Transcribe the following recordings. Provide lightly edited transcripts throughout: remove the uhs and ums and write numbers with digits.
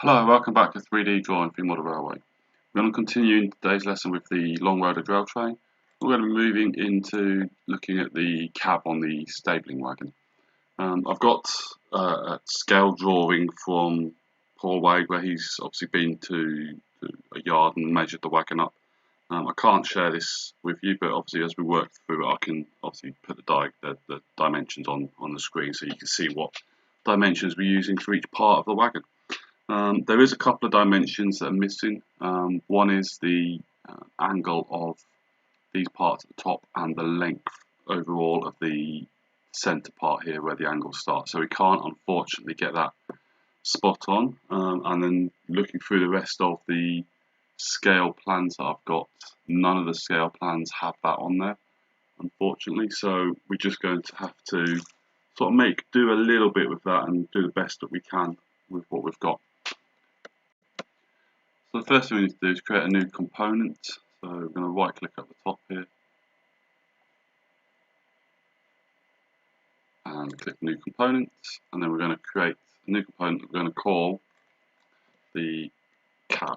Hello, welcome back to 3D Drawing for Model Railway. We're going to continue in today's lesson with the long welded rail train. We're going to be moving into looking at the cab on the stabling wagon. I've got a scale drawing from Paul Wade where he's obviously been to a yard and measured the wagon up. I can't share this with you, but obviously as we work through it I can obviously put the dimensions on the screen so you can see what dimensions we're using for each part of the wagon. There is a couple of dimensions that are missing. One is the angle of these parts at the top and the length overall of the centre part here where the angle starts. So we can't unfortunately get that spot on. And then looking through the rest of the scale plans that I've got, none of the scale plans have that on there, unfortunately. So we're just going to have to sort of do a little bit with that and do the best that we can with what we've got. So the first thing we need to do is create a new component. So we're going to right click at the top here and click new component, and then we're going to create a new component that we're going to call the cab.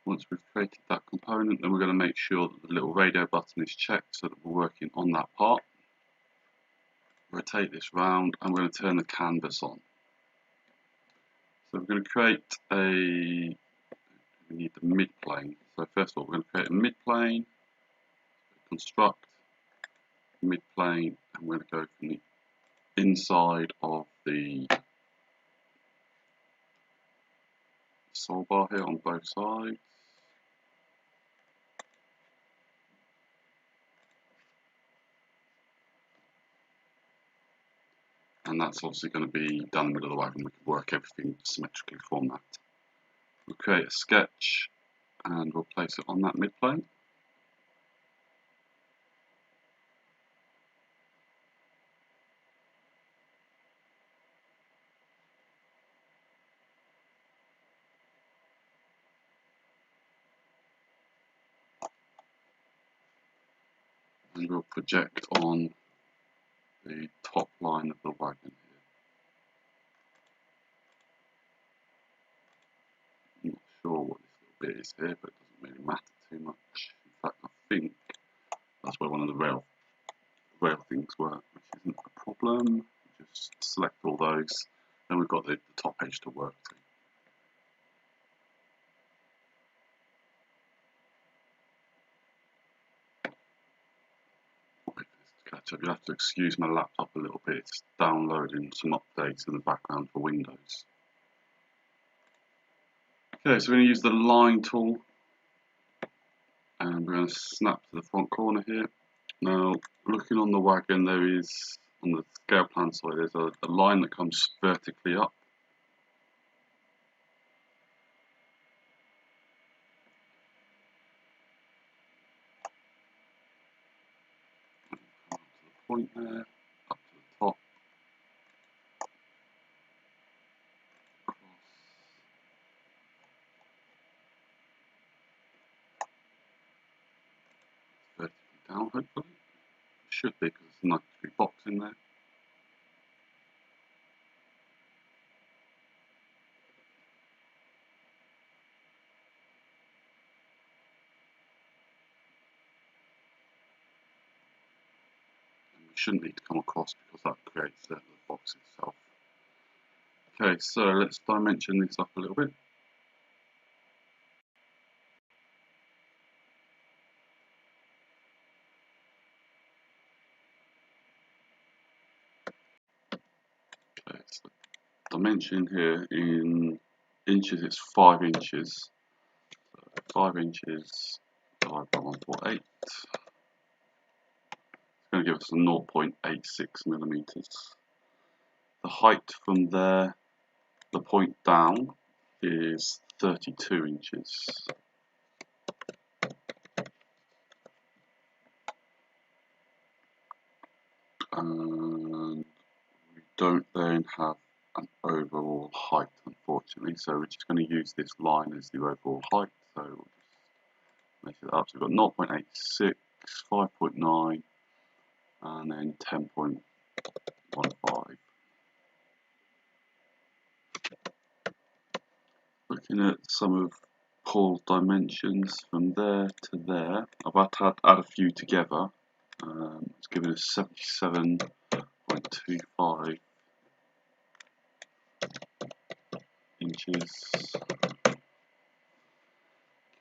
Once we've created that component, then we're going to make sure that the little radio button is checked so that we're working on that part. Rotate this round and we're going to turn the canvas on. So we're going to create we need the mid plane. So first of all we're going to create a mid plane, construct mid plane, and we're going to go from the inside of the sole bar here on both sides. And that's obviously going to be down the middle of the wagon. We can work everything symmetrically from that. We'll create a sketch and we'll place it on that mid plane. And we'll project on the top line of the wagon here. I'm not sure what this little bit is here, but it doesn't really matter too much. In fact, I think that's where one of the rail things were, which isn't a problem. Just select all those, then we've got the top edge to work to. Catch up. You'll have to excuse my laptop a little bit, it's downloading some updates in the background for Windows. Okay, so we're going to use the line tool and we're going to snap to the front corner here. Now, looking on the wagon, there is, on the scale plan side, there's a line that comes vertically up. Up to the point there, up to the top. Vertically down, hopefully. It should be, because there's a nice big box in there. And we shouldn't need to come across because that creates the box itself. Okay, so let's dimension this up a little bit. Okay, so dimension here in inches, it's 5 inches. So 5 inches divided by 148. It's going to give us a 0.86 millimeters. The height from there, the point down, is 32 inches. And we don't then have an overall height, unfortunately, so we're just going to use this line as the overall height. So we'll just measure that up. So we've got 0.86 5.9, and then 10.15. Looking at some of Paul's dimensions from there to there, I've had to add a few together. It's given us 77.25 inches.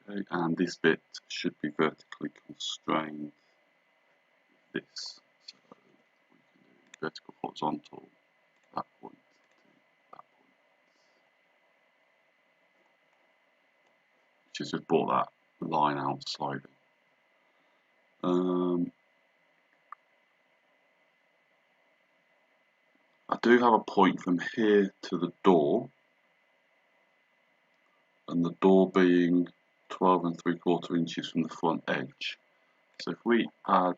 Okay, and this bit should be vertically constrained. This, so we can do vertical, horizontal, that point to that point. Just have brought that line out slightly. I do have a point from here to the door, and the door being 12 3/4 inches from the front edge. So if we add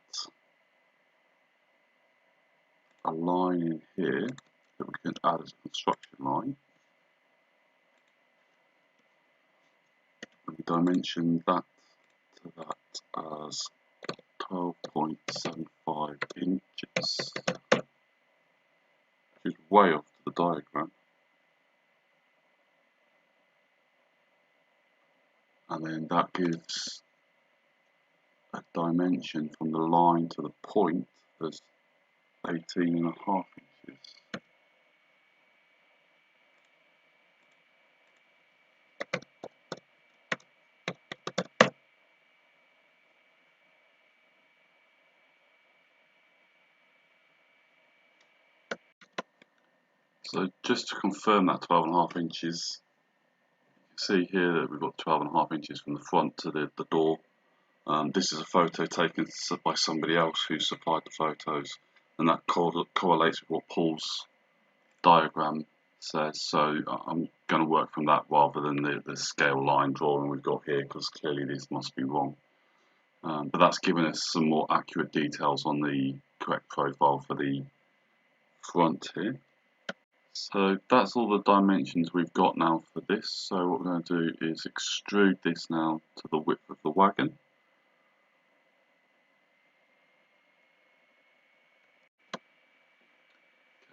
a line in here that we can add as a construction line, and we dimension that to that as 12.75 inches, which is way off to the diagram. And then that gives a dimension from the line to the point as 18.5 inches. So just to confirm that 12.5 inches, you can see here that we've got 12.5 inches from the front to the door. This is a photo taken by somebody else who supplied the photos, and that correlates with what Paul's diagram says. So I'm going to work from that rather than the scale line drawing we've got here, because clearly this must be wrong. But that's given us some more accurate details on the correct profile for the front here. So that's all the dimensions we've got now for this. So what we're going to do is extrude this now to the width of the wagon.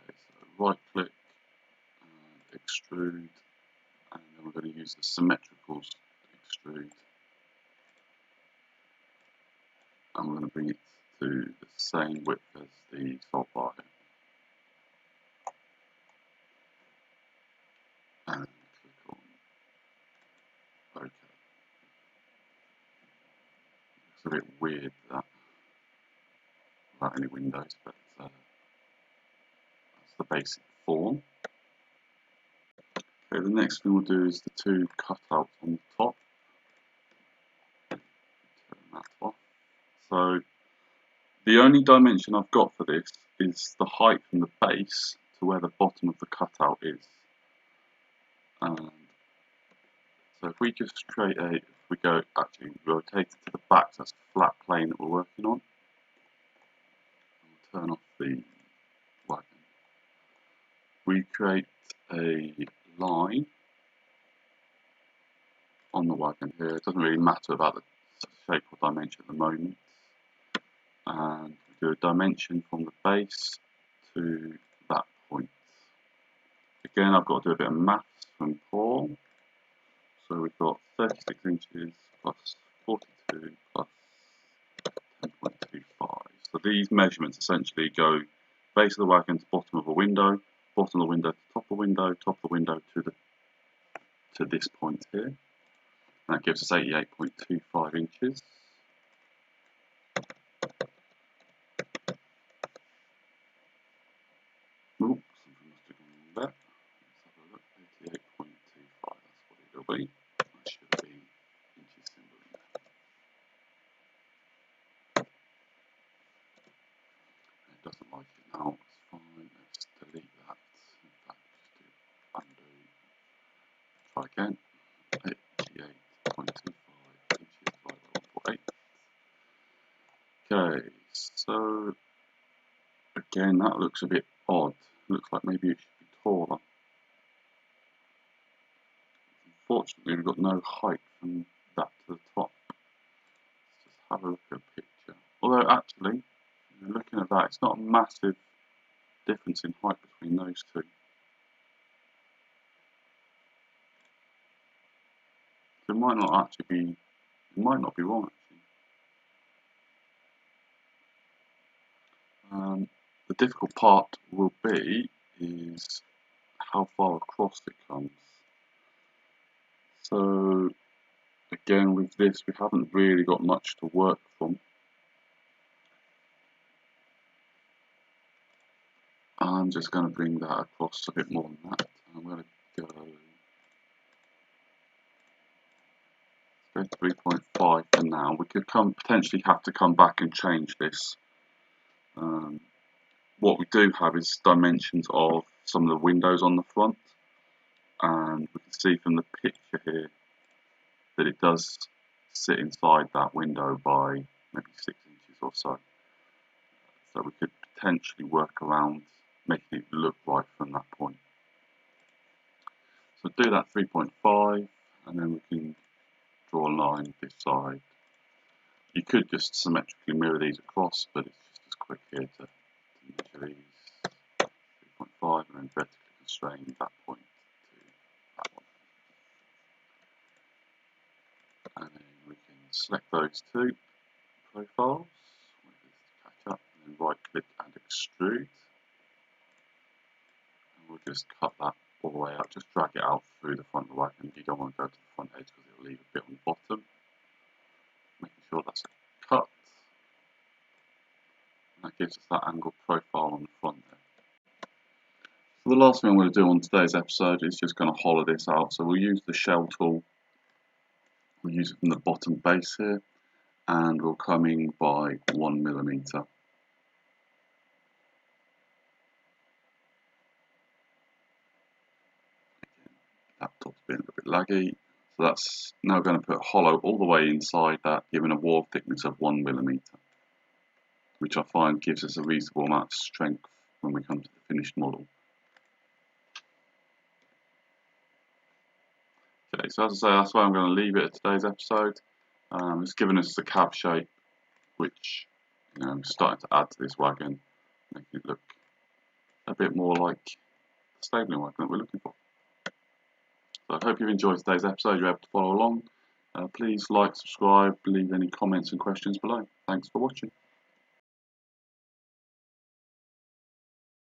Okay, so right click, extrude, and then we're going to use the symmetricals to extrude. And we're going to bring it to the same width as the salt bar. And click on OK. It's a bit weird that without any windows, but that's the basic form. Okay, the next thing we'll do is the two cutouts on the top. Turn that off. So the only dimension I've got for this is the height from the base to where the bottom of the cutout is. And so if we just create if we go, actually rotate it to the back, so that's the flat plane that we're working on. We'll turn off the wagon. We create a line on the wagon here. It doesn't really matter about the shape or dimension at the moment. And we do a dimension from the base to that point. Again, I've got to do a bit of maths from Paul. So we've got 36 inches plus 42 plus 10.25. So these measurements essentially go base of the wagon to bottom of a window, bottom of the window to top of the window, top of the window to this point here. And that gives us 88.25 inches. Oops, something must have gone wrong there. Let's have a look. 88.25, that's what it will be. That should have been inches symbol in there. It doesn't like it now, it's fine. Let's delete that. In fact, just do undo. Try again. 88.25 inches divided by 1.8. Okay, so again, that looks a bit odd. Looks like maybe it should be taller. Unfortunately, we've got no height from that to the top. Let's just have a look at a picture. So actually, looking at that, it's not a massive difference in height between those two. So it might not actually be, it might not be wrong actually. The difficult part will be is how far across it comes. So again, with this, we haven't really got much to work from. I'm just going to bring that across a bit more than that. I'm going to go to 3.5 for now. We could potentially have to come back and change this. What we do have is dimensions of some of the windows on the front, and we can see from the picture here that it does sit inside that window by maybe 6 inches or so. So we could potentially work around making it look right from that point. So do that 3.5, and then we can draw a line this side. You could just symmetrically mirror these across, but it's just as quick here to measure these 3.5 and then vertically constrain that point to that one. And then we can select those two profiles, catch up, and then right click and extrude. And we'll just cut that all the way out, just drag it out through the front of the wagon. You don't want to go to the front edge because it will leave a bit on the bottom. Making sure that's cut. And that gives us that angled profile on the front there. So the last thing I'm going to do on today's episode is just going to hollow this out. So we'll use the shell tool. We'll use it from the bottom base here, and we'll come in by 1mm. Laptop's been a little bit laggy, so that's now going to put hollow all the way inside that, giving a wall thickness of 1mm, which I find gives us a reasonable amount of strength when we come to the finished model. Okay, so as I say, that's where I'm going to leave it at today's episode. It's given us the cab shape, which I'm starting to add to this wagon, making it look a bit more like the stabling wagon that we're looking for. So I hope you've enjoyed today's episode, you're able to follow along. Please like, subscribe, leave any comments and questions below. Thanks for watching.